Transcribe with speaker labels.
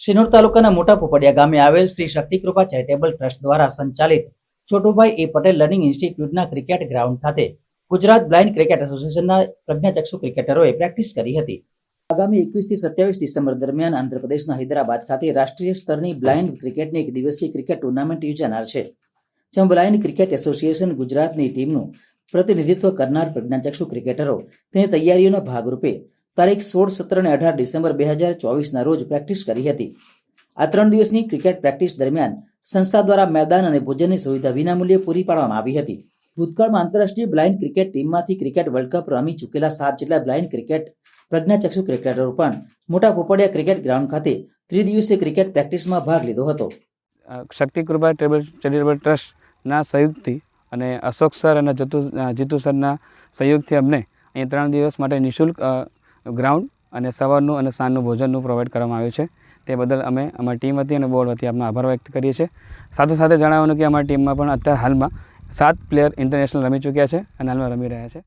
Speaker 1: શિનોર તાલુકાના મોટા પોપડિયા ગામે આવેલ શ્રી શક્તિકૃપા ચેરિટેબલ ટ્રસ્ટ દ્વારા સંચાલિત છોટુભાઈ એ પટેલ લર્નિંગ ઇન્સ્ટિટ્યૂટના ક્રિકેટ ગ્રાઉન્ડ ખાતે ગુજરાત બ્લાઇન્ડ ક્રિકેટ એસોસિએશનના પ્રજ્ઞાચક્ષુ ક્રિકેટરોએ પ્રેક્ટિસ કરી હતી. આગામી 21 થી 27 ડિસેમ્બર દરમિયાન આંધ્રપ્રદેશના હૈદરાબાદ ખાતે રાષ્ટ્રીય સ્તરની બ્લાઇન્ડ ક્રિકેટની એક દિવસીય ક્રિકેટ ટુર્નામેન્ટ યોજાનાર છે, જેમાં બ્લાઇન્ડ ક્રિકેટ એસોસિએશન ગુજરાતની ટીમનું પ્રતિનિધિત્વ કરનાર પ્રજ્ઞાચક્ષુ ક્રિકેટરો તેની તૈયારીઓના ભાગરૂપે તારીખ 16, 17 અને 18 ડિસેમ્બર 2024ના રોજ પ્રેક્ટિસ કરી હતી. આ 3 દિવસની ક્રિકેટ પ્રેક્ટિસ દરમિયાન સંસ્થા દ્વારા મેદાન અને ભોજનની સુવિધા વિનામૂલ્યે પૂરી પાડવામાં આવી હતી. ભૂતકાળમાં આંતરરાષ્ટ્રીય બ્લાઇન્ડ ક્રિકેટ ટીમમાંથી ક્રિકેટ વર્લ્ડ કપ રમી ચૂકેલા 7 જેટલા બ્લાઇન્ડ ક્રિકેટ પ્રજ્ઞાચક્ષુ ક્રિકેટરો પણ મોટા પોપડિયા ક્રિકેટ ગ્રાઉન્ડ ખાતે ત્રિદિવસીય ક્રિકેટ પ્રેક્ટિસમાં ભાગ લીધો હતો.
Speaker 2: શક્તિકૃપા ચેરિટેબલ ટ્રસ્ટના સહયોગથી અને અશોક સર અને જીતુ સરના સહયોગથી અમને અહીં 3 દિવસ માટે નિઃશુલ્ક ગ્રાઉન્ડ અને સવારનું અને સાંજનું ભોજનનું પ્રોવાઈડ કરવામાં આવ્યું છે. તે બદલ અમે અમારી ટીમ વતી અને બોર્ડ વતી આપનો આભાર વ્યક્ત કરીએ છીએ. સાથે જણાવવાનું કે અમારી ટીમમાં પણ અત્યારે હાલમાં 7 પ્લેયર ઇન્ટરનેશનલ રમી ચૂક્યા છે અને હાલમાં રમી રહ્યા છે.